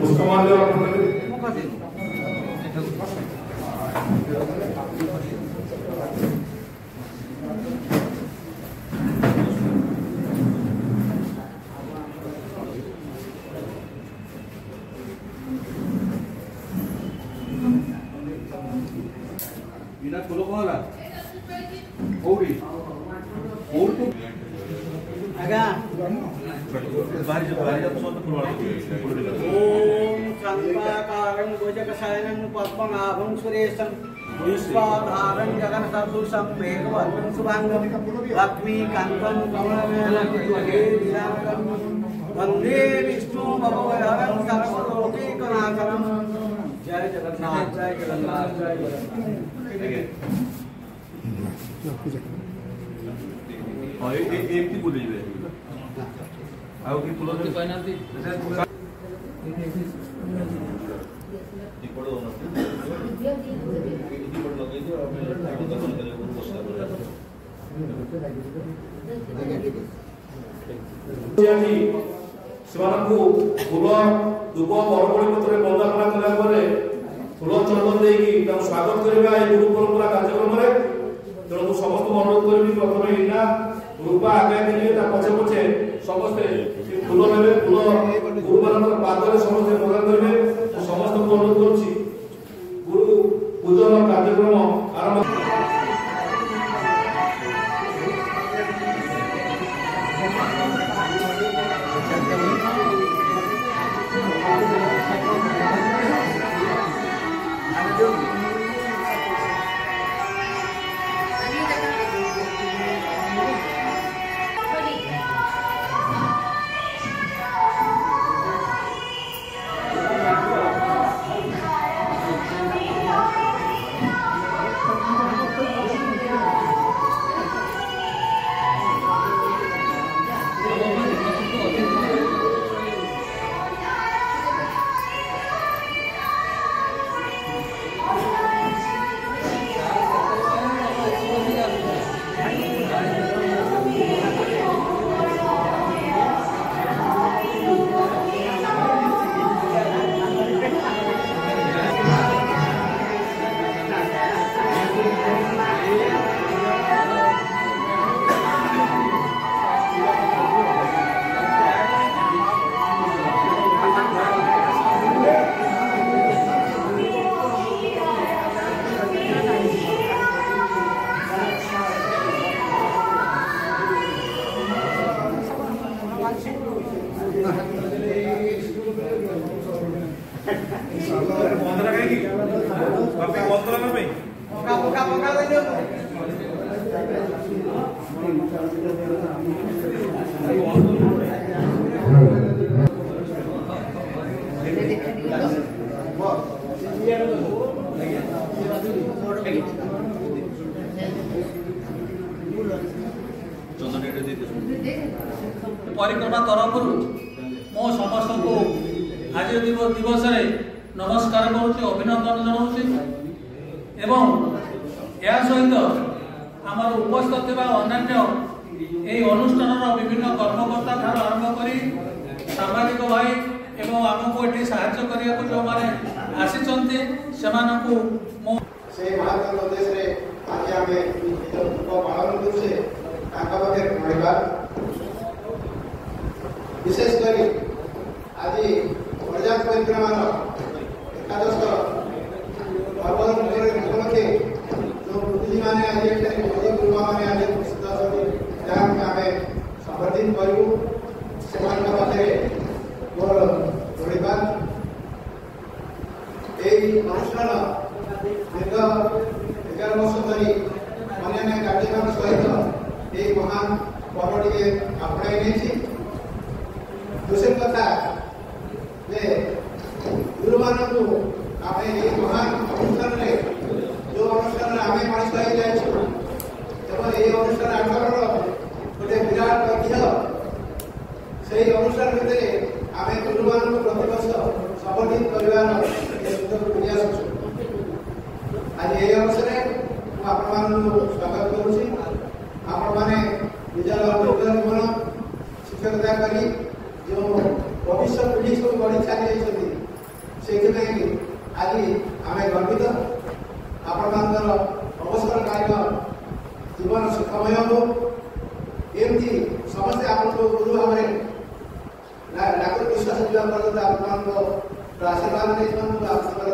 पुष्पमाल्य अर्पण करेंगे। बिना फूलों को वाला ओरी ओर तो आगा बाहर जब सोच फूल वाला ओम संपाकारं गोजकसायनं पद्मनाभं सुरेशं विश्वाधारं गगनसदृशं मेघवर्णं शुभांगं लक्ष्मीकान्तं कमलनयनं वन्दे विष्णु भवभयहरं सर्वलोकैकनाथं। जय जगन्नाथ जय जगन्नाथ जय हाँ एक की बोले जी आओ की फूलों से फाइनल थी पढ़ो ना पढ़ लगे तो आपने आईडी का बंद करें वो पोस्ट यानी सेमानकु फूल दुब बरकोड़ी पत्र बंदना कला परे फूल चंदन देकी स्वागत करबा ए गुरु परंपरा कार्यक्रम रे। तेणु समस्त अनुरोध करी प्रथम इना रूपा आगे दिए पछे पछे समस्ते फूल ने फूल गुरु मान पादरे समस्ते प्रदान करेंगे। समस्त को अनुरोध करुच्ची गुरु पूजन कार्यक्रम आरंभ। परिक्रमा तरफ मो समस्त को आज दिवस नमस्कार करुच्ची अभिनंदन जनाऊँ एवं या सहित आमर उपस्थित अन्य यही अनुष्ठान विभिन्न कर्मकर्ता ठार आरंभ कर सामाजिक भाई एवं आमको ये साहाय्य करने को जो मैंने आसी विशेषकर आज प्रजा परिक्रमा एकादश पर्व उपलक्षे जो बुद्धि मैंने आज गुरुमा मैंने आज उपस्थित अच्छा संबर्धित करूँ से मोर धन्यवाद। यही अनुष्ठान दीर्घ 11 वर्ष धरी अन्य कार्यक्रम सहित यही महान पर्व टे आपणाई नहीं। दूसरी कथा गुरु मानू आम ये महान अनुष्ठान जो अनुष्ठान आम मनुष्य हो जाए अनुष्ठान आगर गोटे विराट तथ्य से अनुष्ठान भितर आम गुरु मान प्रति वर्ष संबोधित कर प्रयास आज ये अवसर स्वागत करुच्ची आपने निजर जीवन शिक्षकता कर जो भविष्य पीढ़ी सब बढ़ी चली से आज आम गर्वित आपण अवसरकालीन जीवन सुखमय हो एमती समस्ते आपको गुरु भाव में डाक्टर विश्वास दिवा पर्यंत आपको आशीर्वाद नहीं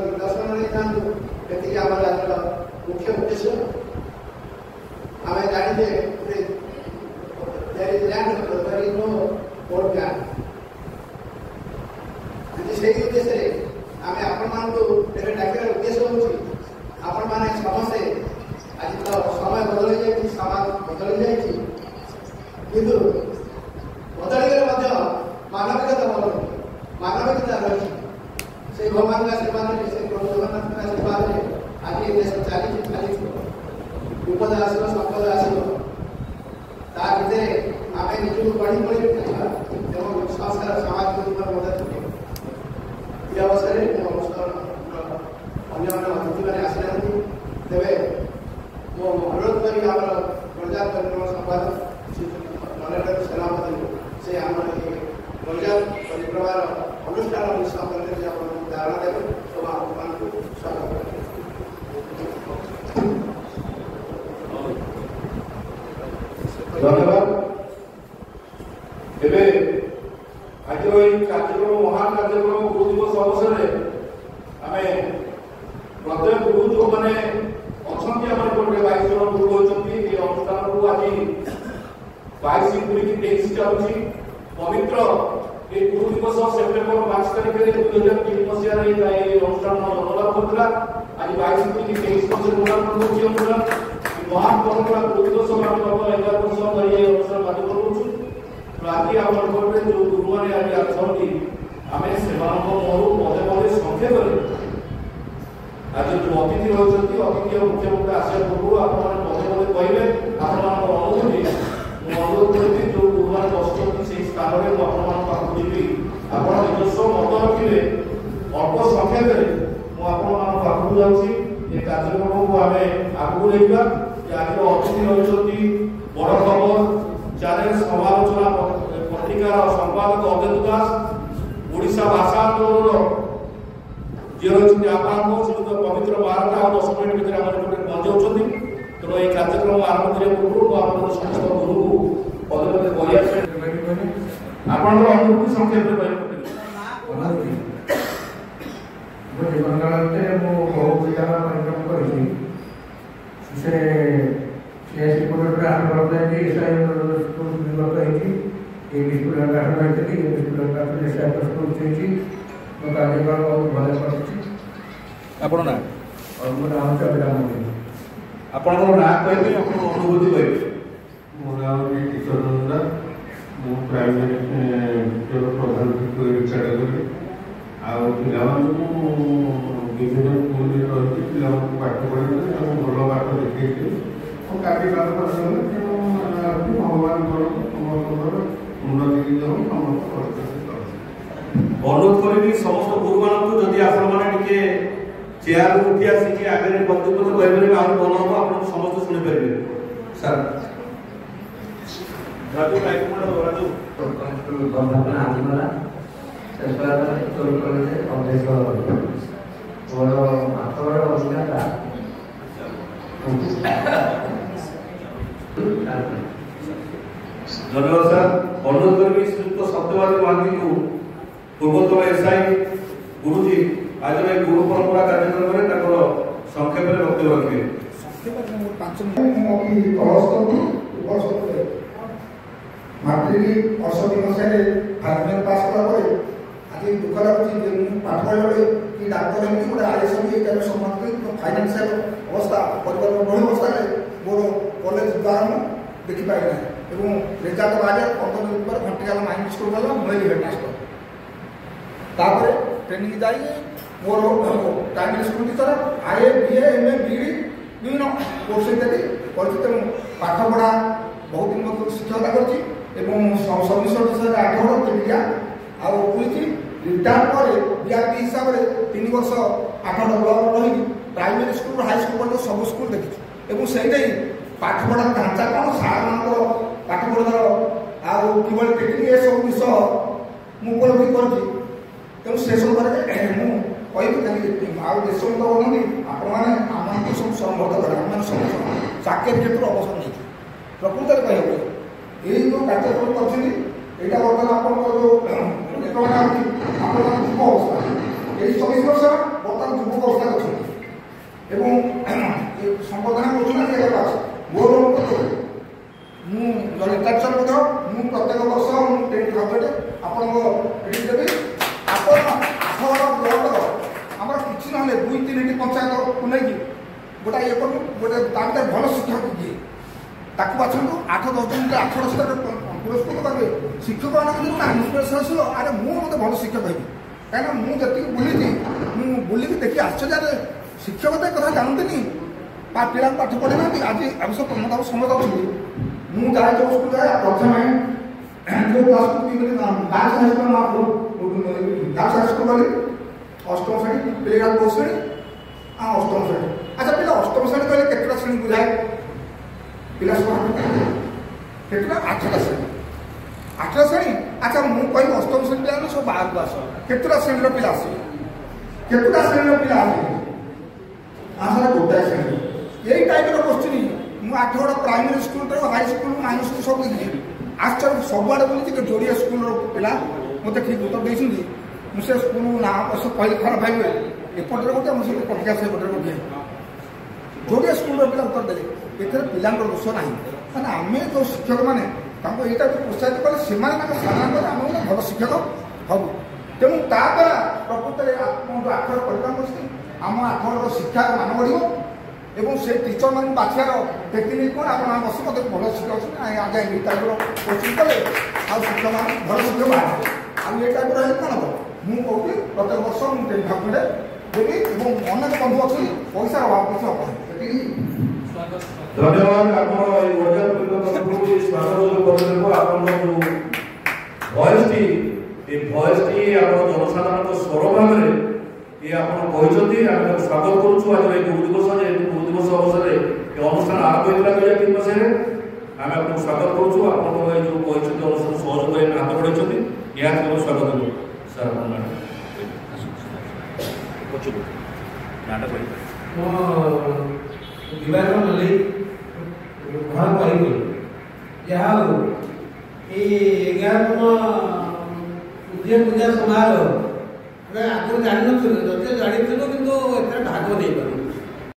दिग्दर्शन नहीं था मुख्य उद्देश्य आम जाने से उद्देश्य आम आपण डाकिर उद्देश्य हूँ आपण मैंने समस्ते आज तो समय बदल जाए समाज बदल जाए किंतु बदल मानविकता बदल मानविकता रही से भगवान का आशीर्वाद से प्रभु जगन्नाथ का आशीर्वाद आज ये देश चली विपद आसो संपद आसो ता भितर आम निजक बढ़ी बढ़ी एवं संस्कार समाज को मदद ये अवसर अन्य अतिथि मैंने आसी तेरे मो अनुरोध करी पंजाब परिक्रमा संपादक सेनापति से आम पंजाब परिक्रमा अनुष्ठान धारणा देवे तो आपको स्वागत धन्यवाद। एबे आज कार्यक्रम महान कार्यक्रम गुरु दिवस अवसर आम प्रत्येक गुरु जो मैंने अच्छा आम 22 जन गुरु होती अनुष्ठान को आज 22 पुरी 23 चलुची पवित्र ये गुरु दिवस सेप्टेम्बर 5 तारीख 2003 मसीह अनुष्ठान मनोलाभ करता आज 22 पुरी 23 अनुष्ठान महान परंपरा गुरु दिवस 11 वर्ष धरी अनुष्ठान बाध्य करूँ आज आम जो गुरु मैंने आज आसती आम से महू पदे पदे संक्षेप आज जो अतिथि रही अतिथि मुख्य मुख्य आसिया पूर्व आप पदे पदे कहे अनुभूति अनुरोध करी जो गुरु मैंने बसुँच से स्थान में जी आप निजस्व मत रखिए अल्प संख्यक पाखक जाऊँगी ये कार्यक्रम को आम आगू लेवा आज अतिथि रही बड़ खबर चैनल समालोचना पत्रिकार संपादक अद्वैत दास ओडिशा भाषा आंदोलन जी रही आप पवित्र 12टा और 10 मिनट भितर पहुंचाऊँ तेणु ये कार्यक्रम आरंभ करने पूर्व आप समस्त गुरु को पदे पदे कहते अनुभूति संक्षेप जीवन काल बहु विद्यालय परिक्रम कर इंग्लिश स्टूडेंट आठवली इंग्लिश स्टूडेंट स्कूल मो कार्यक्रम बहुत भल कर आपण ना मो नाम अभिराम आपण ना कहे अनुभूति कहे मो नाम किशोर नंदा मु प्राइवेट प्रधान कैटेगोरी आविन्न स्कूल रही पिला पाठ पढ़े भल पाठ देखी कार्यक्रम भगवान उन्नति समस्त अनुरोध करी समस्त गुरु मानक जदि आपने चेयर उठी आसिक आगे बंधुपत कहे आज भल हम आप समस्त शुणी पारे सर राजू राजू धन्यवाद सर अनुरोध करी श्रीयुक्त सत्यवादी महांती को पूर्वतन एसआई गुरुजी आज गुरु परंपरा कार्यक्रम में संक्षेप में वक्तव्य रखिए माट्रिक 68 मसीह फाइनल पास कला आज दुख लगुच पाठ पढ़े कि डाक्तर एमती गोटे आईएस सम्मान फाइनान्सियल अवस्था परिवार बढ़ी अवस्था मोर कॉलेज द्वारा देखिपारे ना रिजल्ट बाहर 15 दिन पर घंटिकाल माइंड स्कूल गला मुझे हेडमास्टर तापर ट्रेनिंग जाइए मोर प्राइमरी स्कूल टीचर आईए बीए एमए बीडी विभिन्न कोर्स इत्यादि कर पाठ पढ़ा बहुत दिन मत शिक्षकता कर सब विषय 8 वर्ष टेलिया आउची रिटायर पर बीआरटी हिसाब से 3 वर्ष 8 ब्लक रही प्राइमरी स्कूल हाई स्कूल पर्यटन सब स्कूल देखी से पाठ पढ़ा ढांचा कौन सार मान पाठ पढ़ार आभली टेक्निक ये सब विषय मुझे उपलब्धि कर सब କହିବି କାହିଁକି ଆଉ ଦେଶ ତ କହୁଛନ୍ତି ଆପଣମାନେ ଆମମାନଙ୍କୁ ସବୁ ସମ୍ବର୍ଦ୍ଧ କରେ ଆମମାନେ ସମସ୍ତ ଚାକିରି କ୍ଷେତ୍ରରେ ଅବସର ନେଇଛୁ ପ୍ରକୃତରେ କହିବାକୁ ଏଇ ଯେଉଁ କାର୍ଯ୍ୟକ୍ରମ କରିଛନ୍ତି ଏଇଟା ବର୍ତ୍ତମାନ ଆପଣଙ୍କ ଯେଉଁ ଘଟଣା ହେଉଛି ଆପଣଙ୍କର ଯୁବ ଅବସ୍ଥା ଏଇ 24 ବର୍ଷ ବର୍ତ୍ତମାନ ଯୁବକ ଅବସ୍ଥାରେ ଅଛନ୍ତି ଏବଂ ସମ୍ବର୍ଦ୍ଧନା କରୁଛନ୍ତି ଏଇଟା ମୋର ମୁଁ ଜଣେ କାର୍ଯ୍ୟ ମଧ୍ୟ ମୁଁ ପ୍ରତ୍ୟେକ ବର୍ଷ ମୁଁ 10,000 ଆପଣଙ୍କ ଏଠି ଦେବି ଆପଣ 8 ବ୍ଲକ ଆମର କିଛି ନହେଲେ 2-3ଟି ପଞ୍ଚାୟତକୁ ନେଇକି ଗୋଟା ଇଏ କରୁ ଗୋଟେ ତା ଭିତରେ ଭଲ ଶିକ୍ଷକ କିଏ ତାକୁ ବାଛନ୍ତୁ 8-10 ଜଣ 8 ସ୍ତରରେ ପୁରସ୍କୃତ କରିବେ ଶିକ୍ଷକମାନଙ୍କୁ ଯଦି ଇନ୍ସପିରେସନ୍ ଆସିବ ଆରେ ମୁଁ ମୋତେ ଭଲ ଶିକ୍ଷକ ହେବି କାହିଁକିନା ମୁଁ ଯେତିକି ବୁଲିଛି ମୁଁ ବୁଲିକି ଦେଖି ଆଶ୍ଚର୍ଯ୍ୟରେ ଶିକ୍ଷକ ତ କଥା ଜାଣନ୍ତିନି ପିଲାଙ୍କୁ ପାଠ ପଢ଼ି ନାହାନ୍ତି ଆଜି ଆବଶ୍ୟକ ସମସ୍ତ ଅଛନ୍ତି ମୁଁ ଯାଏ ଯେଉଁ ସ୍କୁଲ ଯାଏ ପ୍ରଥମେ ଯେଉଁ କ୍ଲାସକୁ ଦାସ ହାଇସ୍କୁଲ ଦାସ ହାଇସ୍କୁଲ ଗଲି ଅଷ୍ଟମ ଶ୍ରେଣୀ ପିଲା 9 ଶ୍ରେଣୀ ଅଷ୍ଟମ ଶ୍ରେଣୀ ଆଚ୍ଛା ପିଲା ଅଷ୍ଟମ ଶ୍ରେଣୀ କହିଲେ କେତେଟା ଶ୍ରେଣୀ ବୁଝାଏ ପିଲା କେତେଟା 8ଟା ଶ୍ରେଣୀ 8ଟା ଶ୍ରେଣୀ ଆଚ୍ଛା ମୁଁ କହିବି ଅଷ୍ଟମ ଶ୍ରେଣୀ ପିଲା ସବୁ ବାହାରକୁ ଆସ କେତେଟା ଶ୍ରେଣୀର ପିଲା ଆସିବେ କେତେଟା ଶ୍ରେଣୀର ପିଲା ଆସିବେ ସାର୍ ଗୋଟାଏ ଶ୍ରେଣୀ ଏଇ ଟାଇପ୍ର କୋଶ୍ଚିନ୍ ମୁଁ 8 ପ୍ରାଇମେରୀ ସ୍କୁଲଠାରୁ ହାଇସ୍କୁଲ ମାଇନର ସ୍କୁଲ ସବୁ ଦେଖିଛି ଆଶ୍ଚର୍ଯ୍ୟ ସବୁଆଡ଼େ ବୁଲିଛି କି ଯୋଡ଼ିଏ ସ୍କୁଲର ପିଲା ମୋତେ ଠିକ୍ ଉତ୍ତର ଦେଇଛନ୍ତି ମୁଁ ସେ ସ୍କୁଲ ନାଁ ବର୍ଷ କହିଲେ ଖରାପ ଭାବିବେ ଏପଟରେ ଗୋଟେ ମୁଁ ସେଠି ପଟିକା ସେପଟରେ ଗୋଟେ ଯୋଡ଼ିଏ ସ୍କୁଲର ପିଲା ଉତ୍ତର ଦେଲେ ଏଥିରେ ପିଲାଙ୍କର ଦୋଷ ନାହିଁ ମାନେ ଆମେ ଯେଉଁ ଶିକ୍ଷକମାନେ ତାଙ୍କୁ ଏଇଟା ପ୍ରୋତ୍ସାହିତ କଲେ ସେମାନେ ତାଙ୍କ ସାଧାରଣତଃ ଆମେ ଗୋଟେ ଭଲ ଶିକ୍ଷକ ହେବୁ ତେଣୁ ତାଦ୍ୱାରା ପ୍ରକୃତରେ ଯେଉଁ 8 ପରିମାଣ କରୁଛି ଆମ 8 ଶିକ୍ଷାର ମାନ ବଢ଼ିବ এবং সেই টিচর মানে বাছিবার টেকনিক কোণ আপনার বসে মতো ভালো শিখাউছেন আগে এই টাইপর কোচিং কলে শিক্ষক মানে ভালো শিক্ষক বাহারে এই টাইপর হলে কোণ হব মু কৌছি প্রত্যেক বর্ষ মু 10,000 দেবি এবং অনেক বন্ধু অছি পয়সার অভাব কিছু হব ধন্যবাদ আপনার এই ওজন তরফରୁ স্বাগত করদেব আপনার ভয়েসটি এই ভয়েসটি আপনার জনসাধারণ স্বর ভাবে ये आप स्वागत करुँ आज गुरु दिवस गुरु दिवस अवसर में अनुष्ठान आरंभ होता 2003 मसीह आम आपको स्वागत करुँ आप जो अनुष्ठान सहयोग हाथ बढ़ाई यह स्वागत करूँ सर पूजा समारोह आगुरी जान जब जानी कि भाग नहीं पार